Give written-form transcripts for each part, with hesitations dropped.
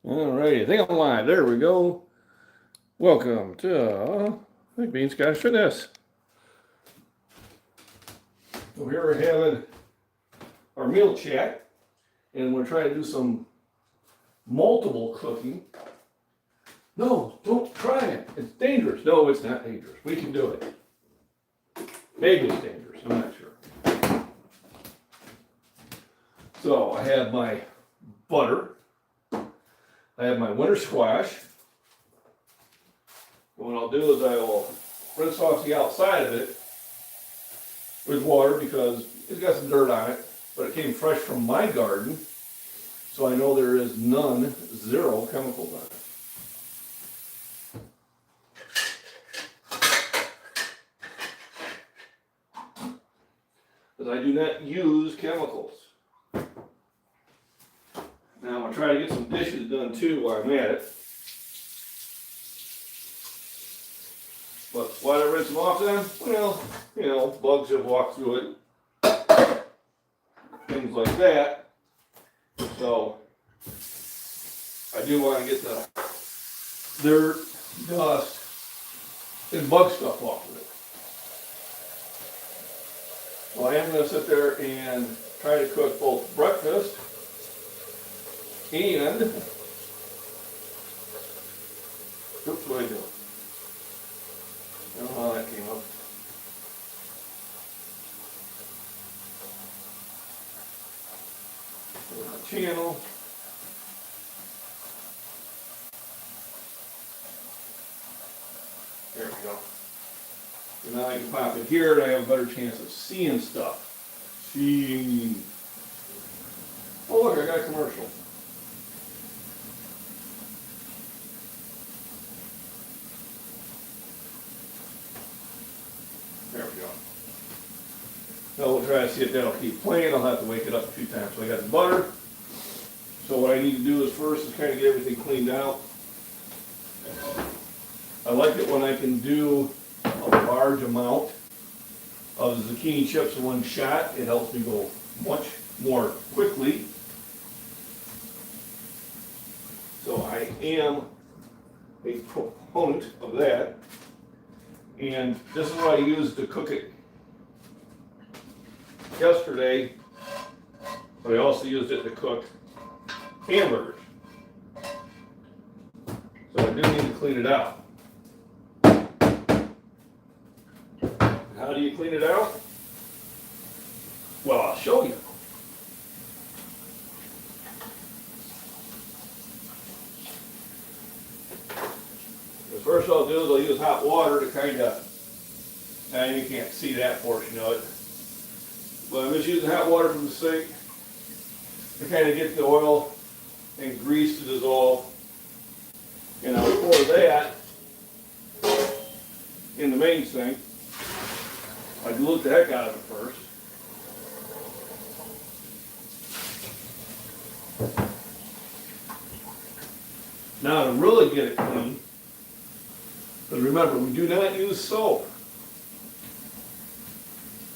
Alrighty, I think I'm live. There we go. Welcome to MacBean Scottish Fitness. So here we're having our meal chat, and we're trying to do some multiple cooking. No, don't try it. It's dangerous. No, it's not dangerous. We can do it. Maybe it's dangerous. I'm not sure. So I have my butter. I have my winter squash. What I'll do is I will rinse off the outside of it with water because it's got some dirt on it, but it came fresh from my garden, so I know there is zero chemicals on it. Because I do not use chemicals. Now I'm going to try to get some dishes done too while I'm at it. But why did I rinse them off then? Well, bugs have walked through it. Things like that. So, I do want to get the dirt, dust, and bug stuff off of it. So I am going to sit there and try to cook both breakfast and, oops, what did I do? I don't know how that came up. Go to the channel. There we go. So now I can pop it here and I have a better chance of seeing stuff. Seeing. Oh look, I got a commercial. There we go. So we'll try to see if that'll keep playing. I'll have to wake it up a few times. So I got the butter. So what I need to do is first is kind of get everything cleaned out. I like it when I can do a large amount of the zucchini chips in one shot. It helps me go much more quickly. So I am a proponent of that. And this is what I used to cook it yesterday, but I also used it to cook hamburgers. So I do need to clean it out. How do you clean it out? Well, I'll show you. The first I'll do is I'll use hot water to kind of, now you can't see that portion of it, but I'm just using hot water from the sink to kind of get the oil and grease to dissolve. And I'll pour that in the main sink. I dilute the heck out of it first. Now to really get it clean, because remember, we do not use soap.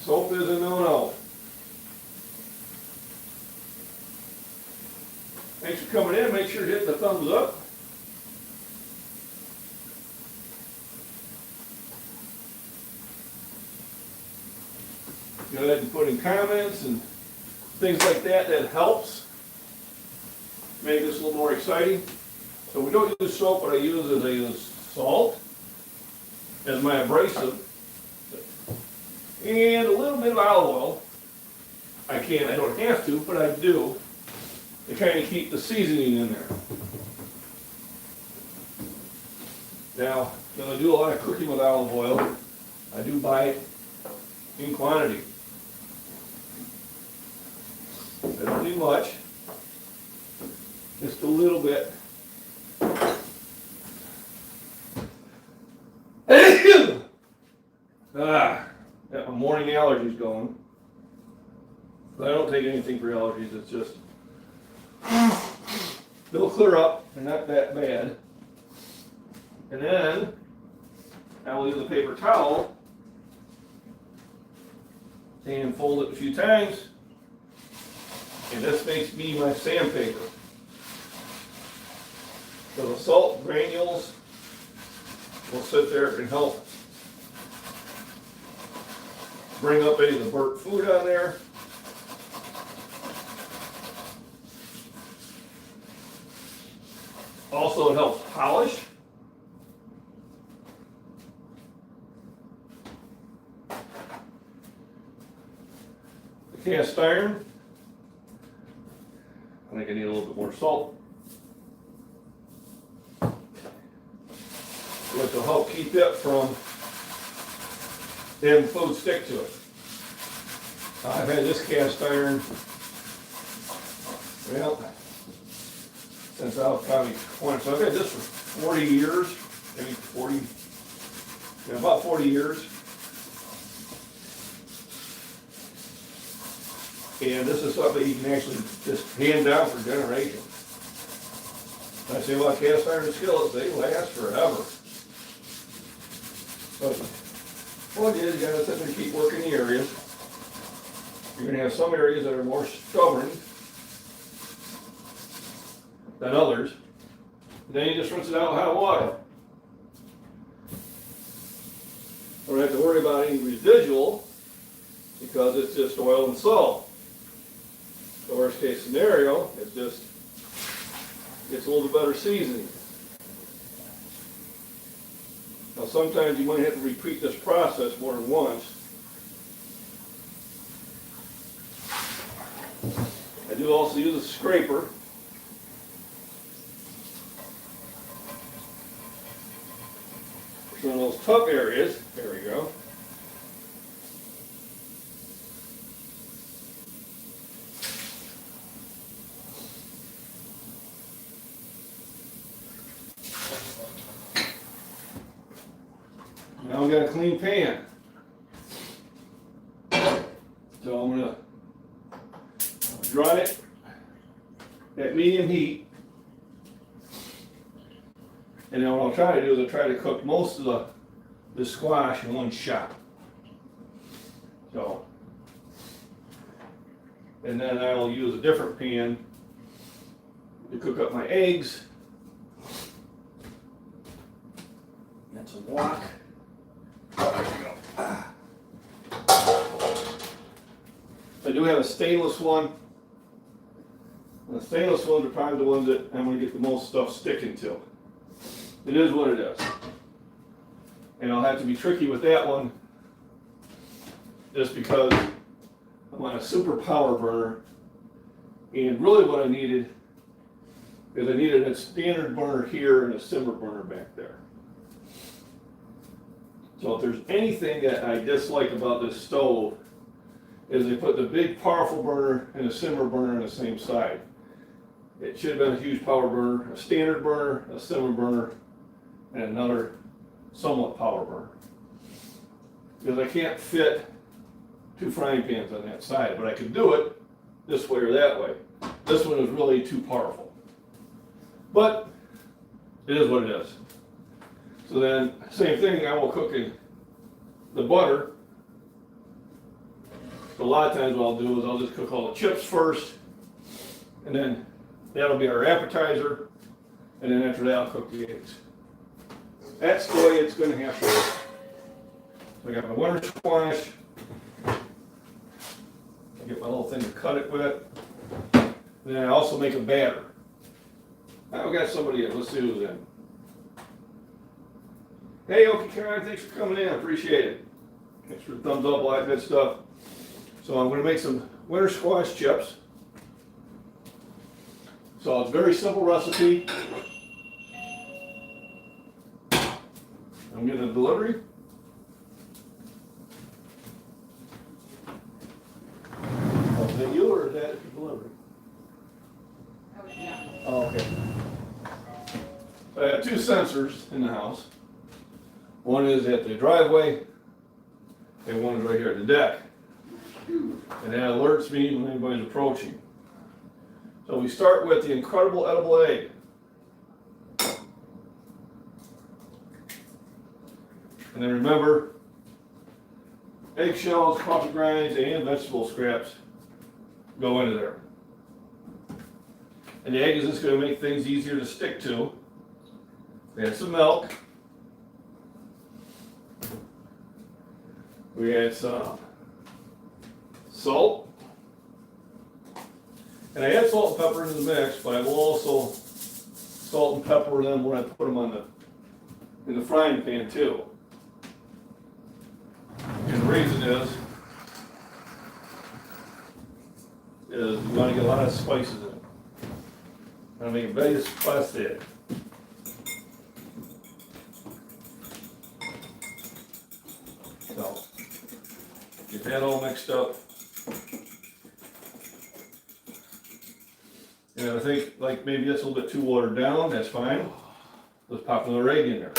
Soap is a no-no. Thanks for coming in. Make sure to hit the thumbs up. Go ahead and put in comments and things like that. That helps make this a little more exciting. So we don't use soap. What I use is I use salt as my abrasive and a little bit of olive oil. I don't have to, but I do to kind of keep the seasoning in there. Now, when I do a lot of cooking with olive oil, I do buy it in quantity. I don't need much, just a little bit. Got my morning allergies going. But I don't take anything for allergies, it's just, they'll clear up, they're not that bad. And then, I will use a paper towel and fold it a few times. And this makes me my sandpaper. So the salt granules will sit there and help bring up any of the burnt food on there. Also, it helps polish. The cast iron, I think I need a little bit more salt, which will help keep it from having food stick to it. I've had this cast iron, well, since I was probably 20, so I've had this for 40 years, maybe 40, yeah, about 40 years. And this is something you can actually just hand down for generations. I say, well, cast iron skillets, they last forever. But what it is, you gotta sit there and keep working the areas. You're gonna have some areas that are more stubborn than others. Then you just rinse it out with hot water. Don't have to worry about any residual because it's just oil and salt. The worst case scenario is just gets a little bit better seasoning. Now sometimes you might have to repeat this process more than once. I do also use a scraper. For some of those tough areas, there we go. Now we got a clean pan. So I'm going to dry it at medium heat. And then what I'll try to do is I'll try to cook most of the squash in one shot. So, and then I'll use a different pan to cook up my eggs. That's a wok. I do have a stainless one. And the stainless ones are probably the ones that I'm going to get the most stuff sticking to. It is what it is. And I'll have to be tricky with that one just because I'm on a super power burner. And really what I needed is I needed a standard burner here and a simmer burner back there. So if there's anything that I dislike about this stove is they put the big powerful burner and a simmer burner on the same side. It should have been a huge power burner, a standard burner, a simmer burner, and another somewhat power burner. Because I can't fit two frying pans on that side, but I could do it this way or that way. This one is really too powerful. But it is what it is. So then, same thing, I will cook in the butter. So a lot of times what I'll do is I'll just cook all the chips first, and then that'll be our appetizer, and then after that I'll cook the eggs. That's the way it's going to have to work. So I got my winter squash. I get my little thing to cut it with. And then I also make a batter. Now we got somebody in. Let's see who's in. Hey, Okie Karen, thanks for coming in. I appreciate it. Thanks for the thumbs up, all that good stuff. So I'm going to make some winter squash chips. So it's a very simple recipe. I'm getting a delivery. Oh, is that you or is that your delivery? Oh, okay. I have two sensors in the house. One is at the driveway, and one is right here at the deck. And that alerts me when anybody's approaching. So we start with the incredible edible egg. And then remember, eggshells, coffee grinds, and vegetable scraps go into there. And the egg is just going to make things easier to stick to. We had some milk. We had some salt. And I had salt and pepper in the mix, but I will also salt and pepper them when I put them in the frying pan too. And the reason is you want to get a lot of spices in it. I make it very spicy. So, get that all mixed up. And I think like maybe that's a little bit too watered down, that's fine. Let's pop another egg in there.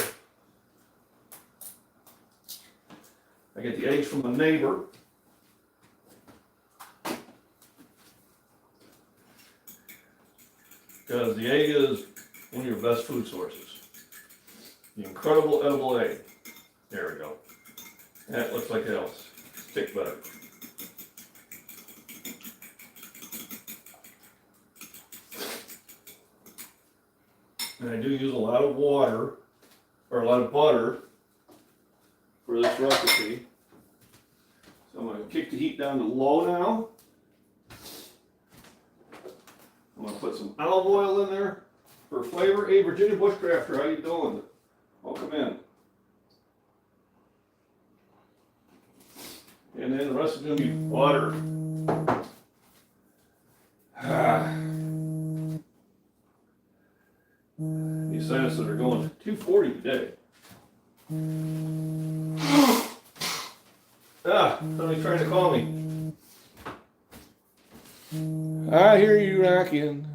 I get the eggs from a neighbor. Because the egg is one of your best food sources. The incredible edible egg. There we go. That looks like it'll stick better. And I do use a lot of water, or a lot of butter, for this recipe. So I'm going to kick the heat down to low now. I'm going to put some olive oil in there for flavor. Hey, Virginia Bushcrafter, how you doing? Welcome in. And then the rest is going to be butter. These sinuses are going 240 today. Somebody's trying to call me. I hear you knocking,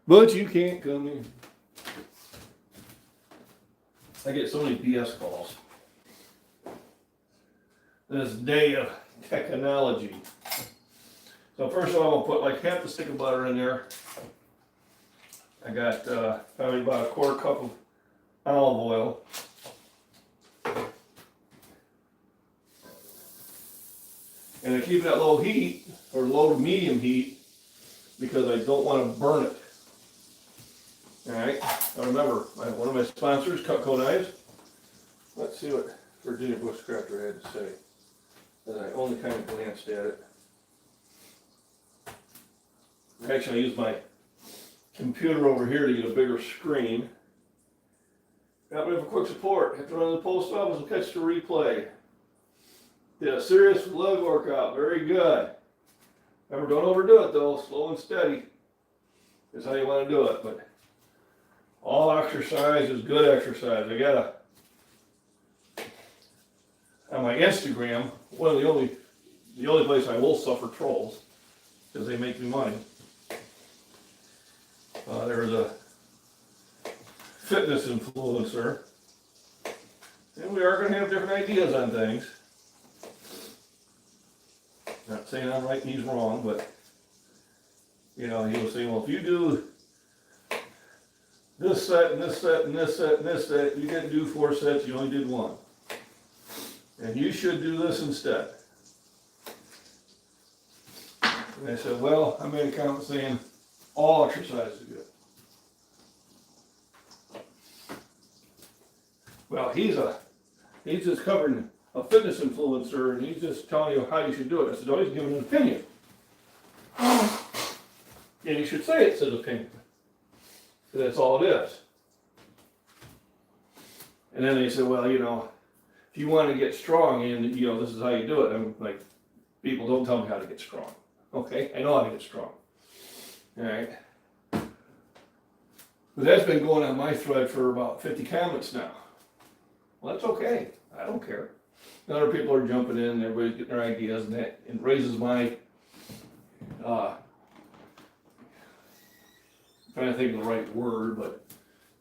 but you can't come in. I get so many BS calls. This day of technology. So first of all, I'll put like half a stick of butter in there. I got probably about a quarter cup of olive oil. And I keep it at low heat, or low to medium heat, because I don't want to burn it. Alright, now remember, one of my sponsors, Cutco Knives. Let's see what Virginia Bushcrafter had to say. And I only kind of glanced at it. Actually, I use my computer over here to get a bigger screen. Got rid of a quick support. Have to run to the post office and catch the replay. Did a serious leg workout. Very good. Remember, don't overdo it though. Slow and steady is how you want to do it. But all exercise is good exercise. I gotta, on my Instagram, one of the only place I will suffer trolls, because they make me money. There's a fitness influencer, and we are going to have different ideas on things. Not saying I'm right and he's wrong, but you know, he was saying, well, if you do this set and this set and this set and this set, you didn't do 4 sets, you only did 1. And you should do this instead. And I said, well, I made a comment saying all exercise is good. Well, he's just covering a fitness influencer, and he's just telling you how you should do it. I said, oh, he's giving an opinion. And you should say it's his opinion. So that's all it is. And then they said, well, you know, if you want to get strong, and you know, this is how you do it. I'm like, people don't tell me how to get strong. Okay, I know how to get strong. All right. But that's been going on my thread for about 50 comments now. Well, that's okay. I don't care. And other people are jumping in, and everybody's getting their ideas, and that it raises my, trying to think of the right word, but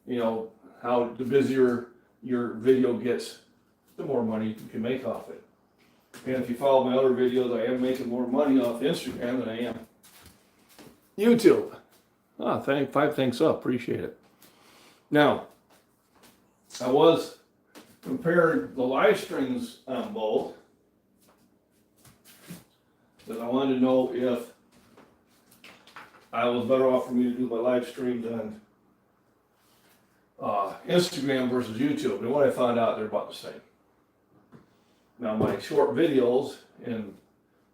you know, how the busier your video gets, the more money you can make off it. And if you follow my other videos, I am making more money off Instagram than I am YouTube. Ah, 5 thanks up, appreciate it. Now, I was comparing the live streams on both, because I wanted to know if I was better off for me to do my live streams Instagram versus YouTube, and what I found out, they're about the same. Now my short videos and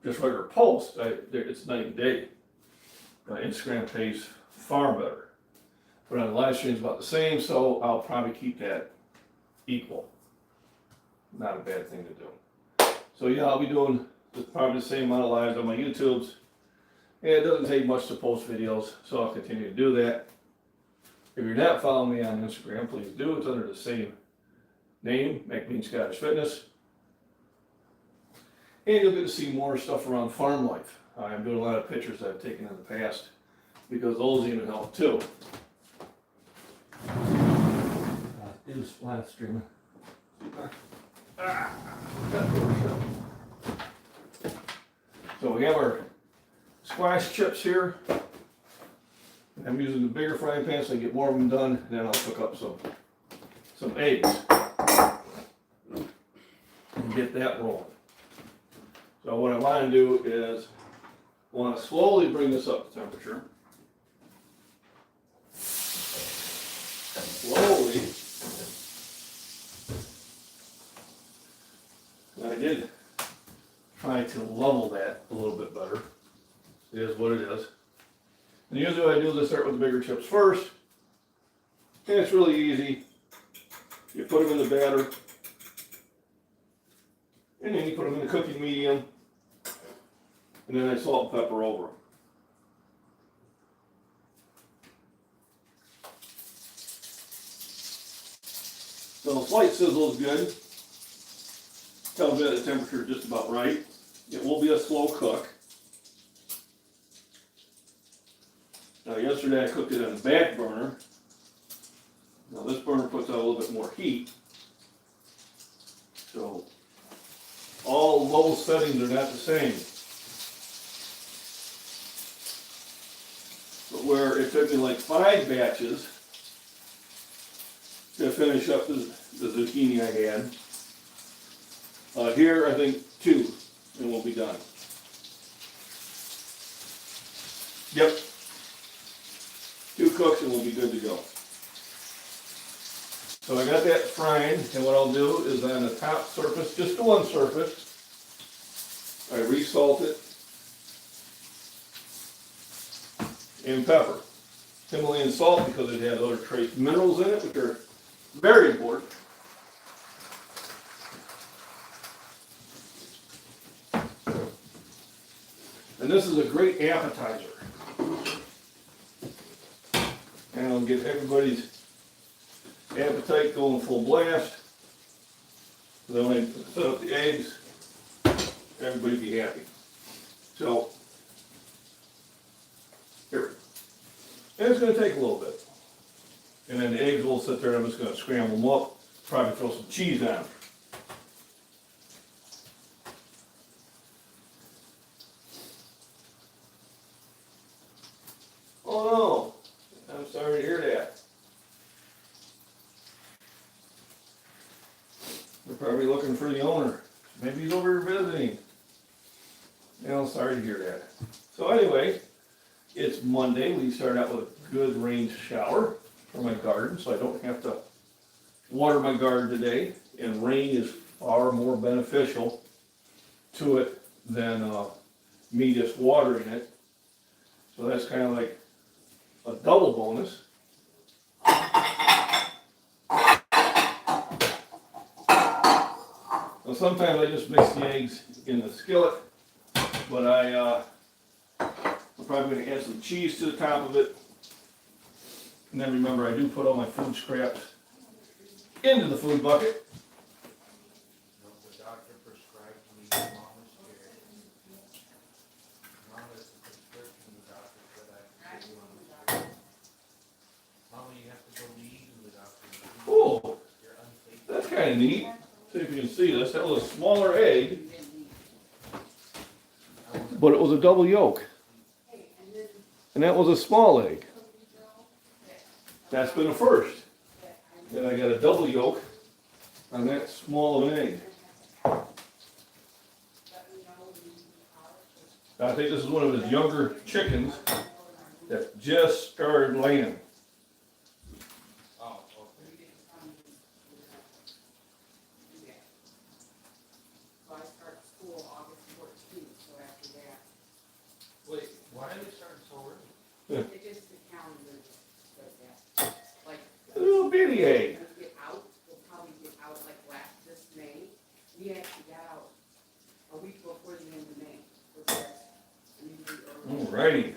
just regular posts, it's night and day. My Instagram pays far better, but on the live stream it's about the same, so I'll probably keep that equal. Not a bad thing to do. So yeah, I'll be doing probably the same amount of lives on my YouTubes, and it doesn't take much to post videos, so I'll continue to do that. If you're not following me on Instagram, please do. It's under the same name, MacBean Scottish Fitness. And you'll get to see more stuff around farm life. I'm doing a lot of pictures I've taken in the past, because those even help too. Do live streaming. So we have our squash chips here. I'm using the bigger frying pan so I get more of them done, and then I'll cook up some eggs and get that rolling. So what I want to do is I want to slowly bring this up to temperature. Slowly. I did try to level that a little bit better. It is what it is. And usually what I do is I start with the bigger chips first. And it's really easy. You put them in the batter. And then you put them in the cooking medium. And then I salt and pepper over them. So a slight sizzle is good. Tells me that the temperature is just about right. It will be a slow cook. Now yesterday I cooked it on the back burner. Now this burner puts out a little bit more heat. So all low settings are not the same. But where it took me like 5 batches to finish up the zucchini I had, here I think 2 and we'll be done. Yep. 2 cooks and we'll be good to go. So I got that frying, and what I'll do is on the top surface, just the one surface, I resalt it and pepper. Himalayan salt because it has other trace minerals in it, which are very important. And this is a great appetizer. And it'll get everybody's appetite going full blast. Then when I set up the eggs, everybody be happy. So, here. And it's going to take a little bit. And then the eggs will sit there, and I'm just going to scramble them up, probably throw some cheese on them. Oh no, I'm sorry to hear that. They're probably looking for the owner. Maybe he's over here visiting. You know, sorry to hear that. So anyway, it's Monday. We start out with a good rain shower for my garden, so I don't have to water my garden today. And rain is far more beneficial to it than me just watering it. So that's kind of like a double bonus. Now sometimes I just mix the eggs in the skillet, but I'm probably going to add some cheese to the top of it. And then remember, I do put all my food scraps into the food bucket. The doctor prescribed me Mama's Care. Mama's the prescription the doctor said I have to do Mama's Care. Mama, you have to go eat in the doctor. Oh, that's kind of neat. See if you can see this. That was a smaller egg, but it was a double yolk. And that was a small egg. That's been a first. Then I got a double yolk on that small of an egg. I think this is one of his younger chickens that just started laying. guinea egg. Get out, we'll probably get out like this May. We actually got out a week before the end of May. Alrighty.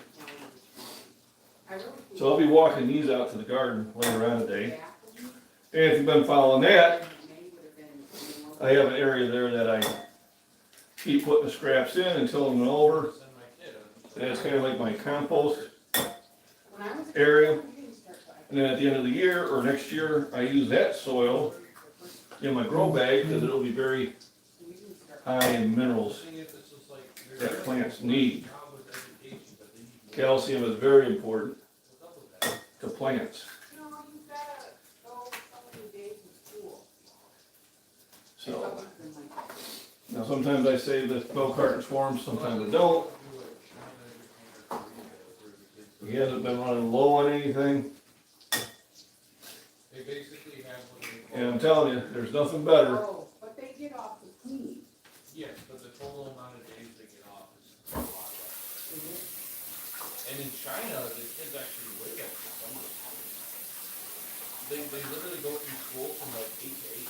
So I'll be walking these out to the garden later on today. And if you've been following that, I have an area there that I keep putting the scraps in until I'm over. And it's kind of like my compost area. And then at the end of the year or next year, I use that soil in my grow bag because it'll be very high in minerals that plants need. Calcium is very important to plants. So, now sometimes I say that milk cartons form, sometimes I don't. He hasn't been running low on anything. And I'm telling you, there's nothing better. Oh, but they get off the clean. Yes, but the total amount of days they get off is a lot less. And in China, the kids actually wait up for summer. They literally go through school from like 8 to 8.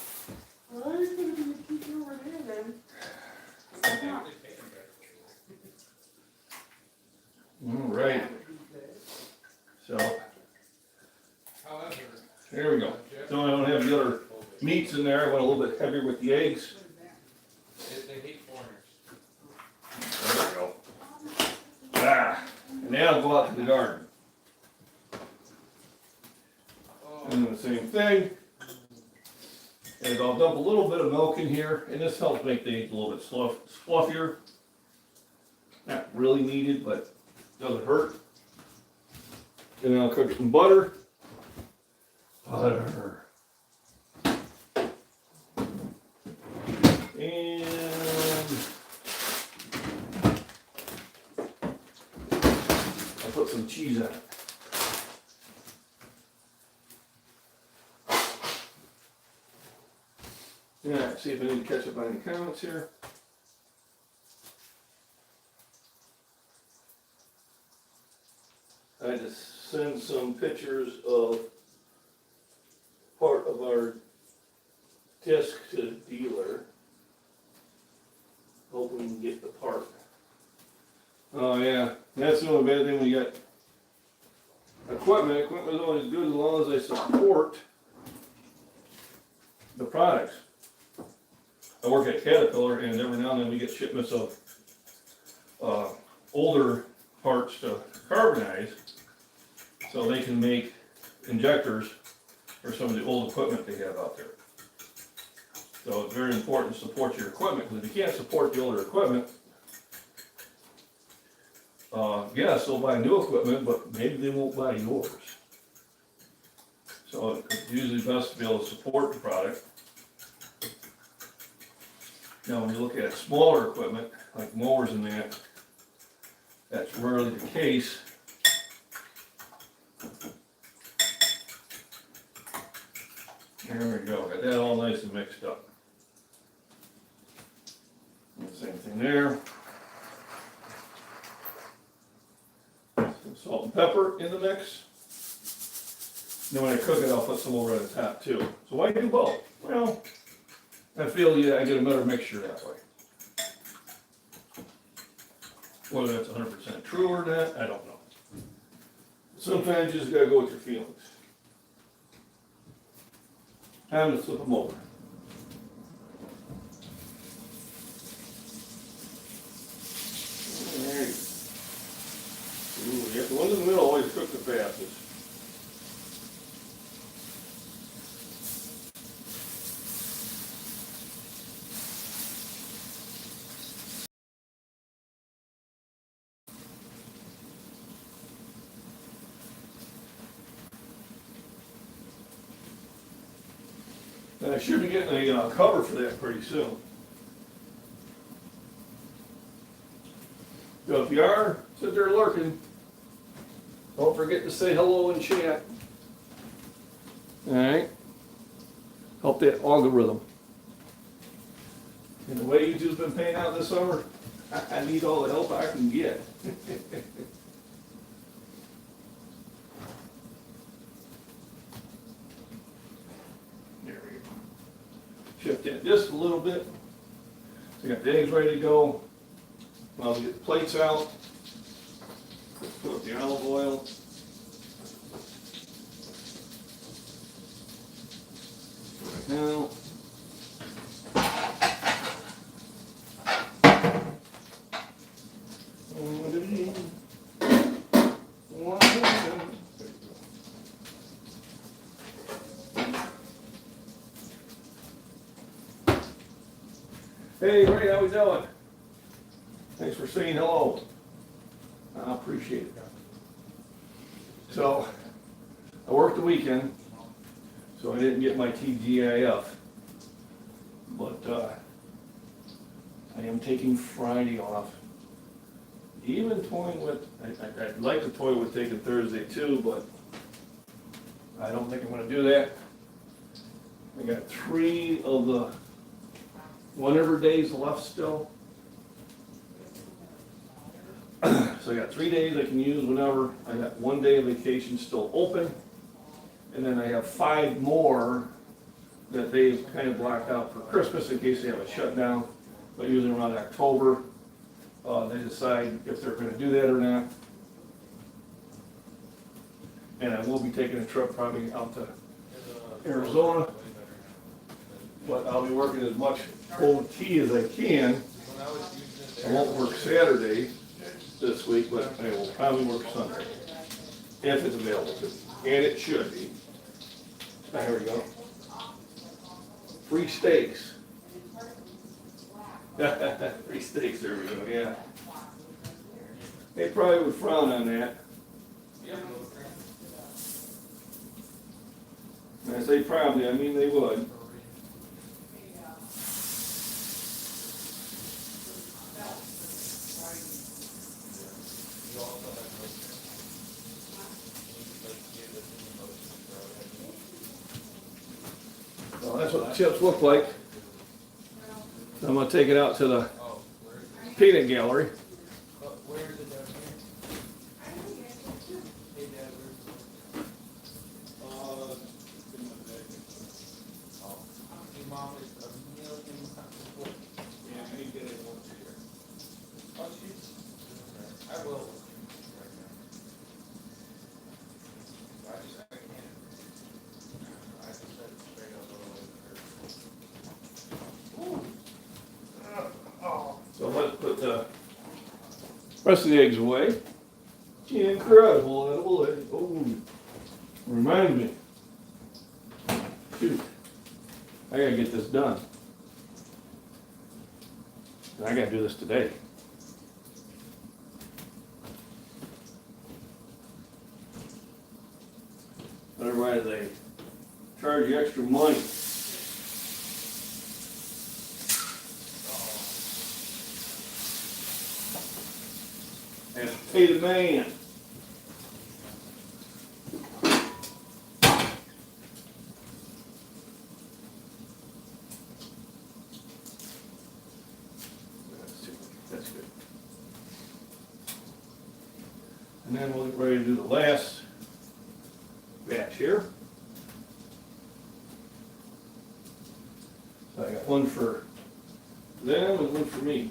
Well, there's gonna be a teacher over there then. They pay them better. Alright, so However, there we go. So I don't have the other meats in there. I went a little bit heavier with the eggs. they hate foreigners. There we go. Ah, and now I'll go out to the garden. And do the same thing. And I'll dump a little bit of milk in here, and this helps make the eggs a little bit fluffier. Not really needed, but doesn't hurt. And then I'll cook it in butter. Butter. And I'll put some cheese on it. Yeah, see if I need to catch up on any comments here. I just sent some pictures of part of our disc to the dealer. Hope we can get the part. Oh yeah, that's the only bad thing when you got equipment. Equipment is always good as long as they support the products. I work at Caterpillar, and every now and then we get shipments of older parts to carbonize, so they can make injectors for some of the old equipment they have out there. So it's very important to support your equipment, because if you can't support the older equipment, yes, they'll buy new equipment, but maybe they won't buy yours. So it's usually best to be able to support the product. Now, when you look at smaller equipment, like mowers and that, that's rarely the case. There we go, got that all nice and mixed up. And the same thing there. Some salt and pepper in the mix. Then when I cook it, I'll put some over on the top too. So why do both? Well, I feel I get a better mixture that way. Whether that's 100% true or not, I don't know. Sometimes you just gotta go with your feelings. Time to flip them over. Alright. Ooh, yeah, the ones in the middle always cook the fastest. And I should be getting a cover for that pretty soon. So if you are, sit there lurking, don't forget to say hello in chat. Alright? Help that algorithm. And the way YouTube's been paying out this summer, I need all the help I can get. hit that disc a little bit. So I got the eggs ready to go. I'll get the plates out. Put up the olive oil. Right now. Hey, Ray, how we doing? Thanks for saying hello. I appreciate it. So, I worked the weekend, so I didn't get my TGIF. But I am taking Friday off. Even toying with, I'd like to toy with taking Thursday too, but I don't think I'm going to do that. I got 3 of the whatever days left still. So I got 3 days I can use whenever. I got 1 day of vacation still open. And then I have 5 more that they've kind of blocked out for Christmas in case they have a shutdown. But usually around October, they decide if they're going to do that or not. And I will be taking a trip probably out to Arizona. But I'll be working as much OT as I can. I won't work Saturday this week, but I will probably work Sunday, if it's available to me. And it should be. There we go. Free steaks. Free steaks, there we go, yeah. They probably would frown on that. And I say probably, I mean they would. Well, that's what the chips look like. I'm going to take it out to the peanut gallery. So let's put the rest of the eggs away. Incredible edible egg. Oh, reminds me. Shoot, I gotta get this done. And I gotta do this today. Otherwise they charge you extra money. And pay the man. That's good. And then we'll get ready to do the last batch here. So I got one for them and one for me.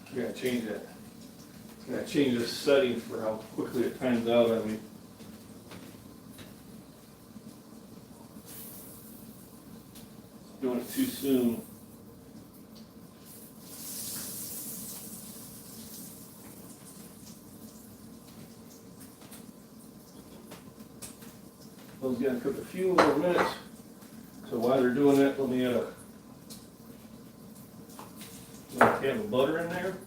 I gotta change that. I gotta change the setting for how quickly it times out on me. Doing it too soon. I was gonna cook a few more minutes. So while they're doing that, let me add a can of butter in there.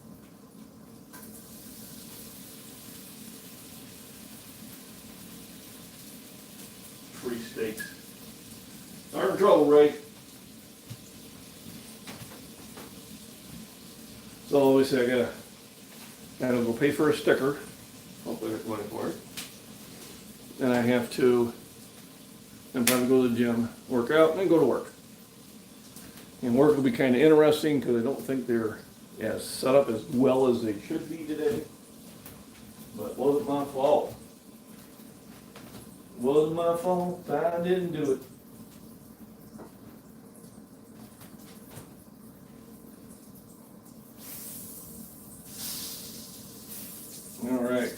Free steaks. Aren't in trouble, Ray. So obviously I gotta go pay for a sticker. Hopefully it's money for it. Then I have to probably go to the gym, work out, and then go to work. And work will be kind of interesting because I don't think they're as set up as well as they should be today. But it wasn't my fault. wasn't my fault, I didn't do it. All right.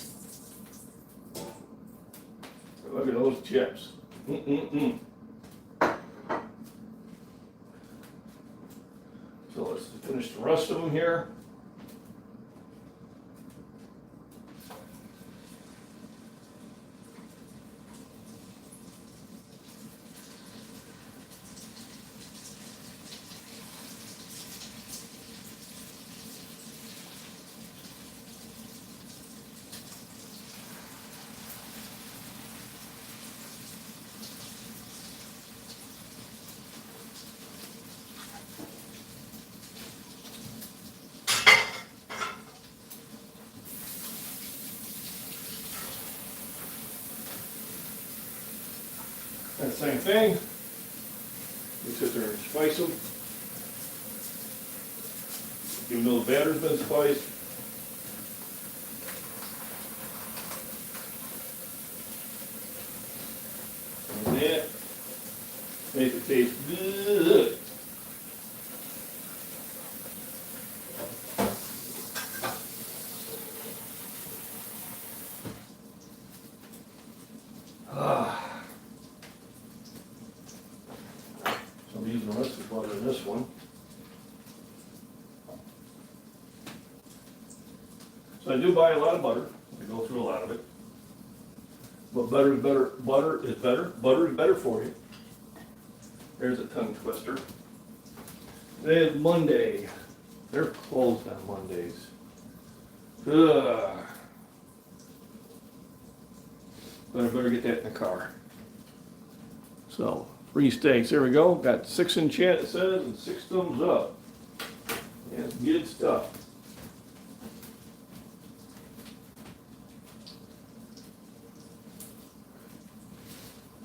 Look at those chips. Mm-mm-mm. So let's finish the rest of them here. And same thing. We sit there and spice them. Even though the batter's been spiced. And that makes it taste good. So I'm using the rest of the butter in this one. So I do buy a lot of butter. I go through a lot of it. But butter is better. Butter is better. Butter is better for you. There's a tongue twister. Today is Monday. They're closed on Mondays. Ugh. But I better get that in the car. So, free steaks. There we go. Got 6 in chat, it says, and 6 thumbs up. That's good stuff.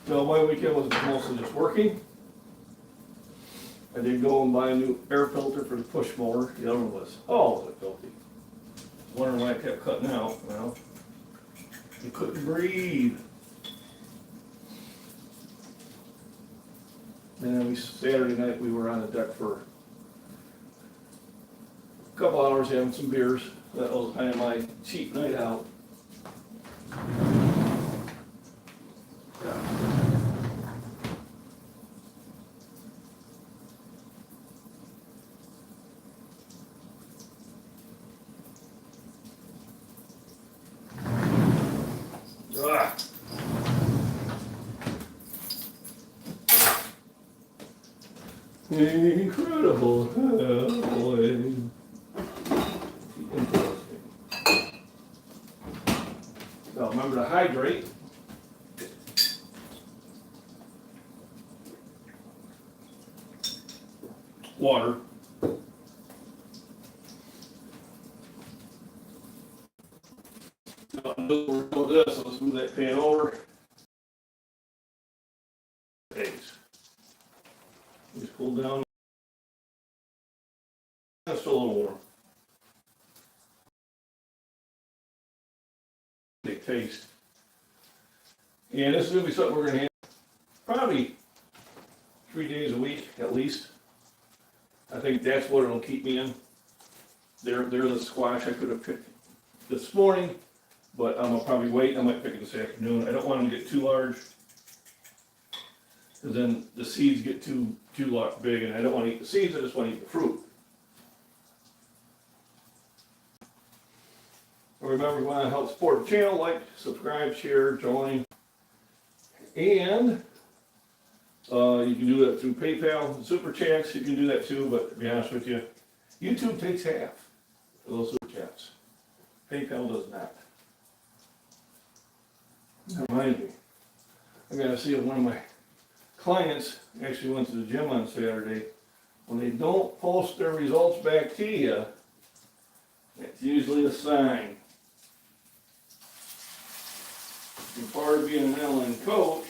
So my weekend was mostly just working. I did go and buy a new air filter for the push mower. The other one was, oh, was it filthy. Wondering why I kept cutting out. Well, you couldn't breathe. And then Saturday night we were on the deck for a couple hours having some beers. That was kind of my cheap night out. Incredible. Oh boy. Interesting. So remember to hydrate. Water. Now, we're doing this. Let's move that pan over. Eggs. Just pull down. That's still a little warm. They taste. And this is going to be something we're going to have probably 3 days a week at least. I think that's what it'll keep me in. They're the squash I could have picked this morning, but I'm going to probably wait. I might pick it this afternoon. I don't want them to get too large, because then the seeds get too big, and I don't want to eat the seeds. I just want to eat the fruit. Remember, you want to help support the channel, like, subscribe, share, join, and you can do that through PayPal, Super Chats. You can do that too, but to be honest with you, YouTube takes half for those Super Chats. PayPal does not. Remind me, I got to see if one of my clients actually went to the gym on Saturday. When they don't post their results back to you, it's usually a sign. As far as being an online coach,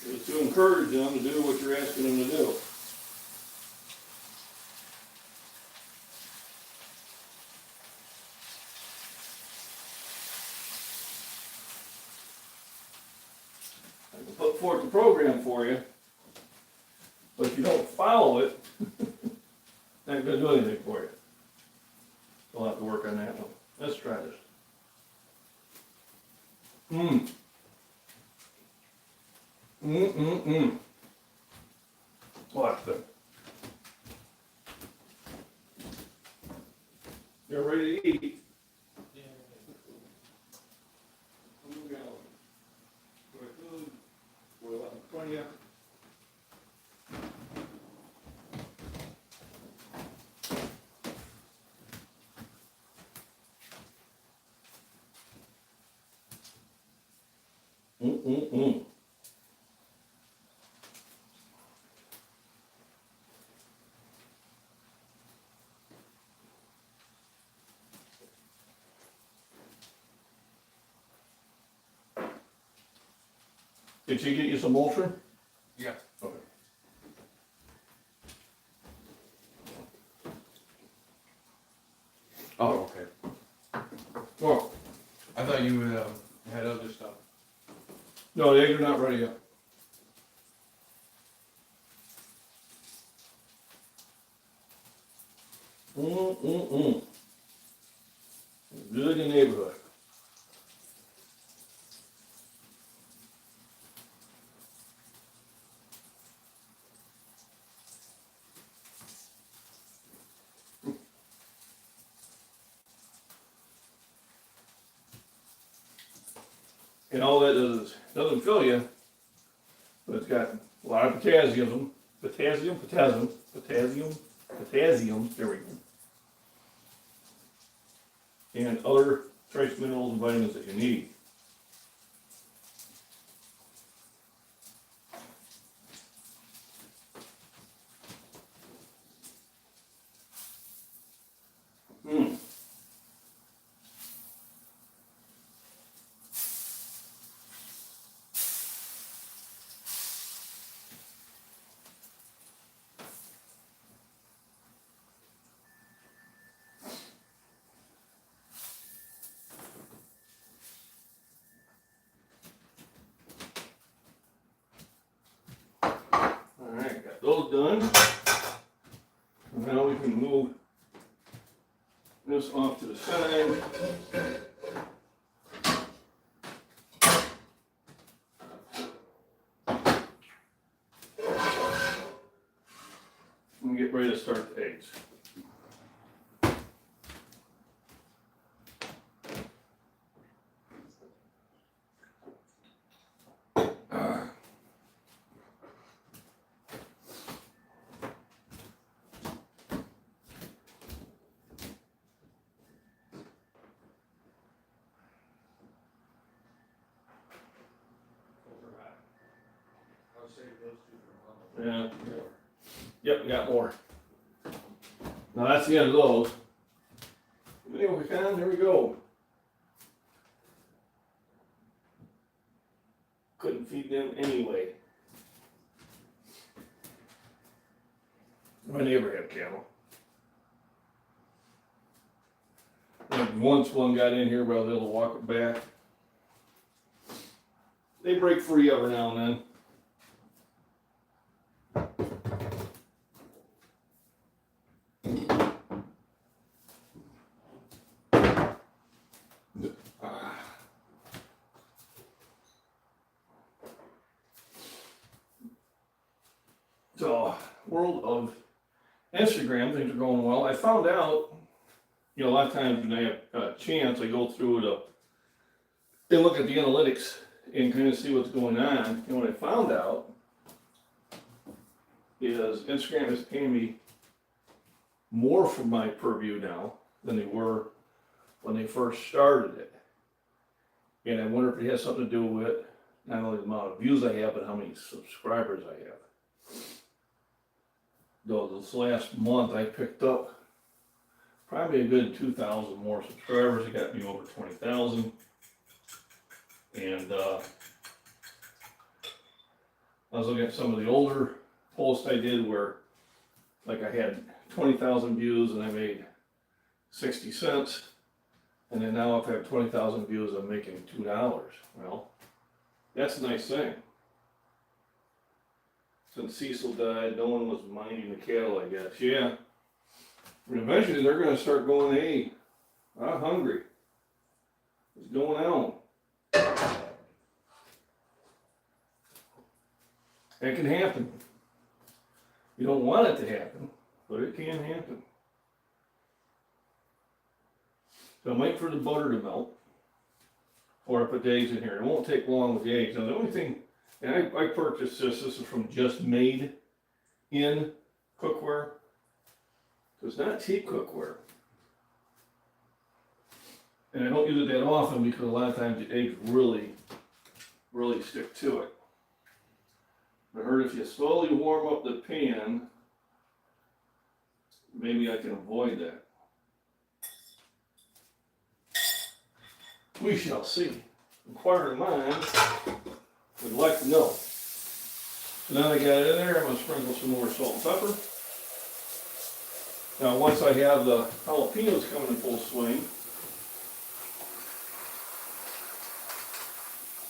is to encourage them to do what you're asking them to do. for it to program for you. But if you don't follow it, not gonna do anything for you. We'll have to work on that one. Let's try this. Watch them. You're ready to eat. Yeah. I'm gonna go. For food, we'll have 20. Did she get you some Ultra? Yeah. Okay. Oh, okay. Well, I thought you had other stuff. no, the eggs are not ready yet. Good in the neighborhood. And all that doesn't fill you, but it's got a lot of potassium, there we go. And other trace minerals and vitamins that you need. Alright, got those done. And now we can move this off to the side. And get ready to start the eggs. Yeah. Yep, we got more. Now that's the end of those. There we can, there we go. Couldn't feed them anyway. My neighbor had cattle. And once one got in here, but I was able to walk it back. They break free every now and then. So, world of Instagram, things are going well. I found out, a lot of times when I have a chance, I go through and look at the analytics and kind of see what's going on. And what I found out is Instagram is paying me more for my per view now than they were when they first started it. And I wonder if it has something to do with not only the amount of views I have, but how many subscribers I have. Though this last month I picked up probably a good 2,000 more subscribers. It got me over 20,000. And I was looking at some of the older posts I did where like I had 20,000 views and I made 60 cents. And then now if I have 20,000 views, I'm making $2. Well, that's a nice thing. since Cecil died, no one was minding the cattle, I guess. Yeah. And eventually they're going to start going, hey, I'm hungry. What's going on? It can happen. You don't want it to happen, but it can happen. So I'm waiting for the butter to melt before I put the eggs in here. It won't take long with the eggs. Now the only thing, and I purchased this is from Just Made in cookware. So it's not cheap cookware. And I don't use it that often because a lot of times the eggs really stick to it. I heard if you slowly warm up the pan, maybe I can avoid that. We shall see. Inquiring minds would like to know. So now I got it in there, I'm going to sprinkle some more salt and pepper. Now once I have the jalapenos coming in full swing,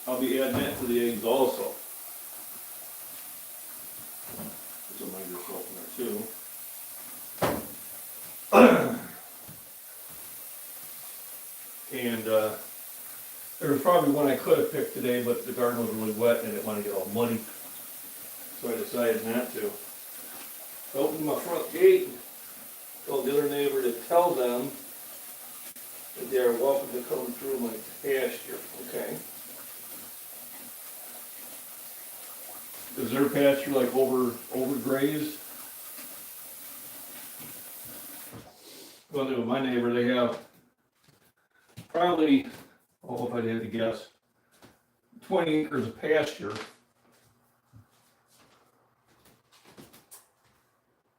I'll be adding that to the eggs also. There's some major salt in there too. And there was probably one I could have picked today, but the garden was really wet and I didn't want to get all muddy. So I decided not to. I opened my front gate, told the other neighbor to tell them that they are welcome to come through my pasture. Okay. Is their pasture like overgrazed? Well, with my neighbor, they have probably, oh, if I had to guess, 20 acres of pasture.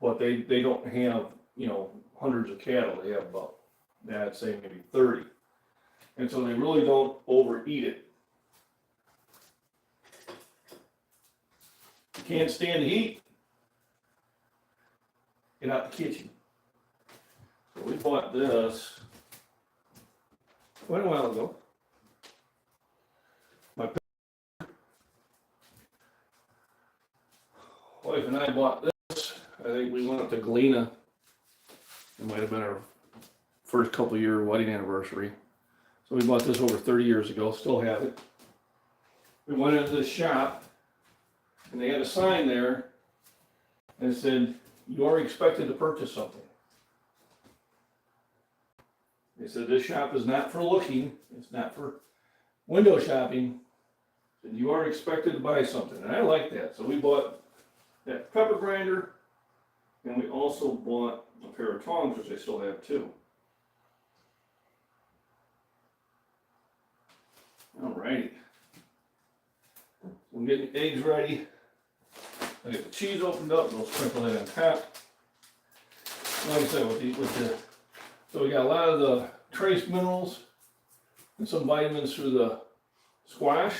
But they don't have, you know, hundreds of cattle. They have about, I'd say maybe 30. And so they really don't overeat it. You can't stand the heat, get out the kitchen. So we bought this quite a while ago. My wife and I bought this. I think we went up to Galena. It might have been our first couple year wedding anniversary. So we bought this over 30 years ago, still have it. We went into the shop and they had a sign there and it said, "You are expected to purchase something." They said, "This shop is not for looking, it's not for window shopping. And you are expected to buy something." And I like that. So we bought that pepper grinder and we also bought a pair of tongs, which I still have too. Alrighty. I'm getting the eggs ready. I get the cheese opened up, and we'll sprinkle that on top. Like I said, so we got a lot of the trace minerals and some vitamins through the squash.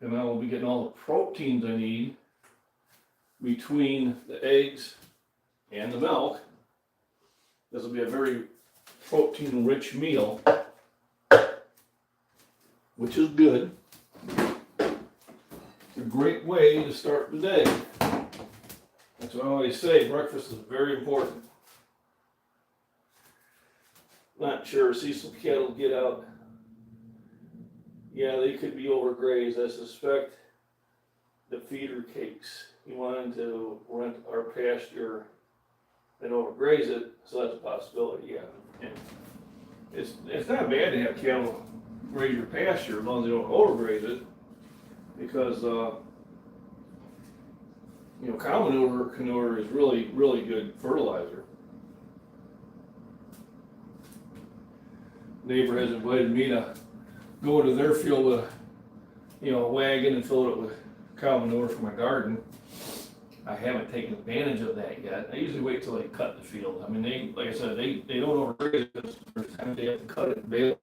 And I will be getting all the proteins I need between the eggs and the milk. This will be a very protein-rich meal, which is good. A great way to start the day. That's what I always say, breakfast is very important. Not sure, Cecil cattle get out. Yeah, they could be overgrazed. I suspect the feeder cakes. He wanted to rent our pasture and overgraze it, so that's a possibility, yeah. And it's not bad to have cattle graze your pasture as long as they don't overgraze it. Because, you know, cow manure is really, really good fertilizer. Neighbor has invited me to go into their field with, you know, a wagon and fill it with cow manure for my garden. I haven't taken advantage of that yet. I usually wait till they cut the field. I mean, they, like I said, they don't overgraze it. There's times they have to cut it and bale it.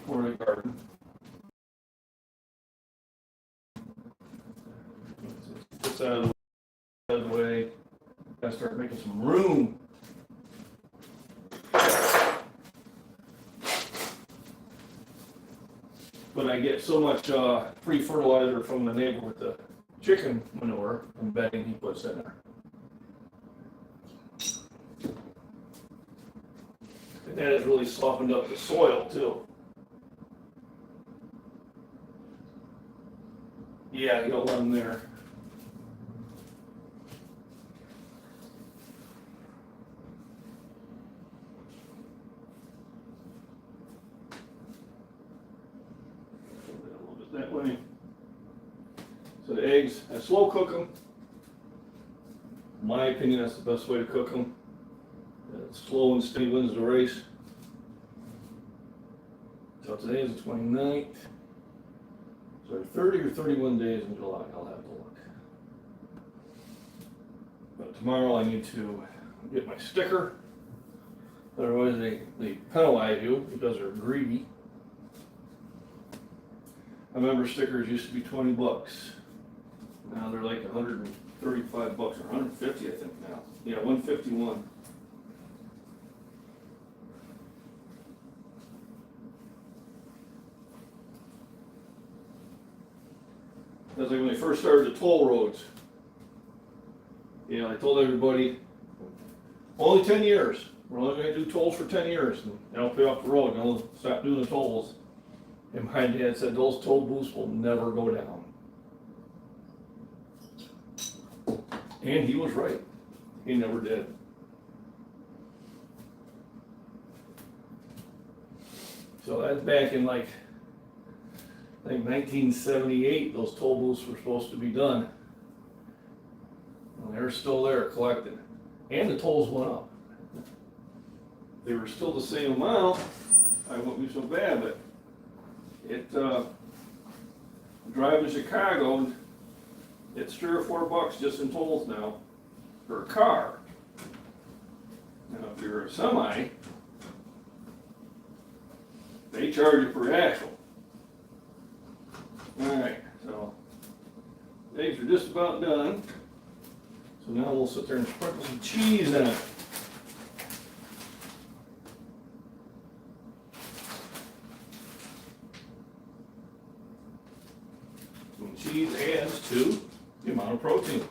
For the garden. This out of the way. Gotta start making some room. But I get so much free fertilizer from the neighbor with the chicken manure and bedding he puts in there. And that has really softened up the soil too. Yeah, you don't want them there. A little bit that way. So the eggs, I slow cook them. In my opinion, that's the best way to cook them. Slow and steady wins the race. So today is the 29th. So 30 or 31 days in July, I'll have to look. But tomorrow I need to get my sticker. Otherwise they penalize you because they're greedy. I remember stickers used to be 20 bucks. Now they're like 135 bucks or 150 I think now. Yeah, 151. That's like when they first started the toll roads. You know, I told everybody, only 10 years. We're only going to do tolls for 10 years. And they'll pay off the road and they'll stop doing the tolls. And my dad said those toll booths will never go down. And he was right. He never did. So that's back in like, I think 1978, those toll booths were supposed to be done. And they're still there collecting. And the tolls went up. They were still the same amount. I wouldn't be so bad, but driving to Chicago, it's $3 or $4 just in tolls now for a car. Now, if you're a semi, they charge you per axle. Alright, so eggs are just about done. So now we'll sit there and sprinkle some cheese in it. And cheese adds to the amount of protein.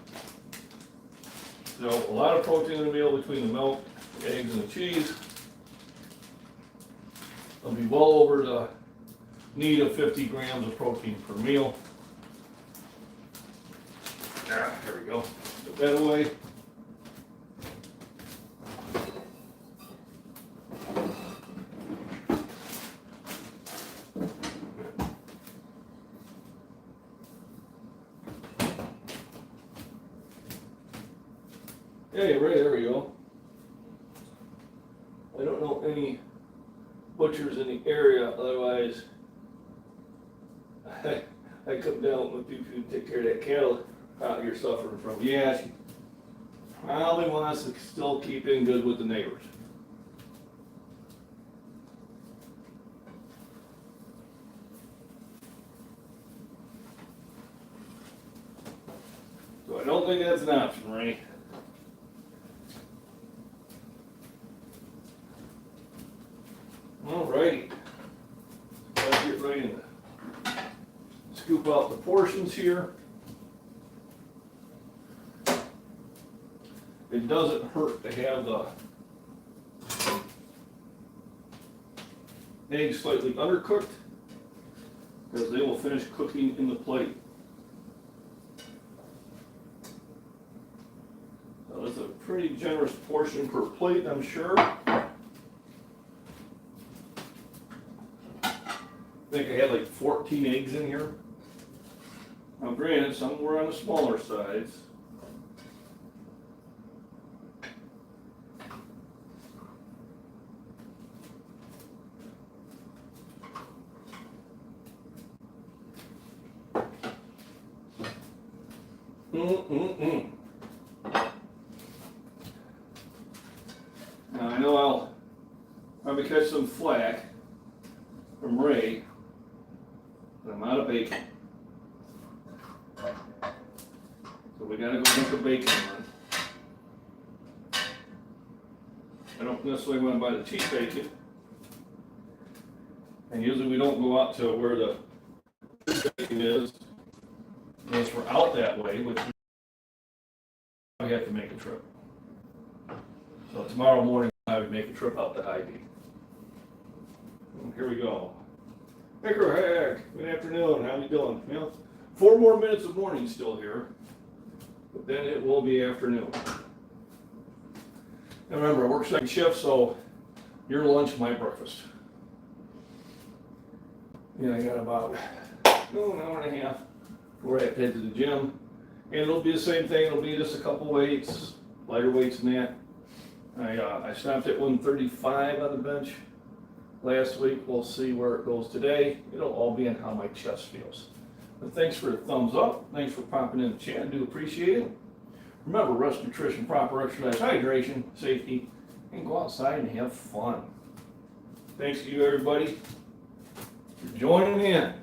So a lot of protein in the meal between the milk, the eggs, and the cheese. It'll be well over the need of 50 grams of protein per meal. There we go. Put that away. Hey, right, there we go. I don't know any butchers in the area, otherwise I come down with people who take care of that cattle out you're suffering from. Yeah, she probably wants to still keep in good with the neighbors. So I don't think that's an option, Ray. Alrighty. Let's get right in there. Scoop out the portions here. It doesn't hurt to have the eggs slightly undercooked because they will finish cooking in the plate. So that's a pretty generous portion per plate, I'm sure. I think I had like 14 eggs in here. Now granted, some were on the smaller sides. Now I know I'll probably catch some flack from Ray, but I'm out of bacon. So we gotta go make a bacon run. I don't necessarily want to buy the cheap bacon. And usually we don't go out to where the is we're out that way, which we have to make a trip. So tomorrow morning, I would make a trip out to Hy-Vee. Here we go. Baker Hack, good afternoon, how you doing? You know, 4 more minutes of morning still here, but then it will be afternoon. And remember, I work second shift, so your lunch, my breakfast. Yeah, I got about, an hour and a half before I have to head to the gym. And it'll be the same thing, it'll be just a couple weights, lighter weights than that. I stopped at 135 on the bench last week. We'll see where it goes today. It'll all be on how my chest feels. But thanks for the thumbs up. Thanks for popping in the chat. I do appreciate it. Remember, rest, nutrition, proper exercise, hydration, safety, and go outside and have fun. Thanks to you, everybody, for joining in.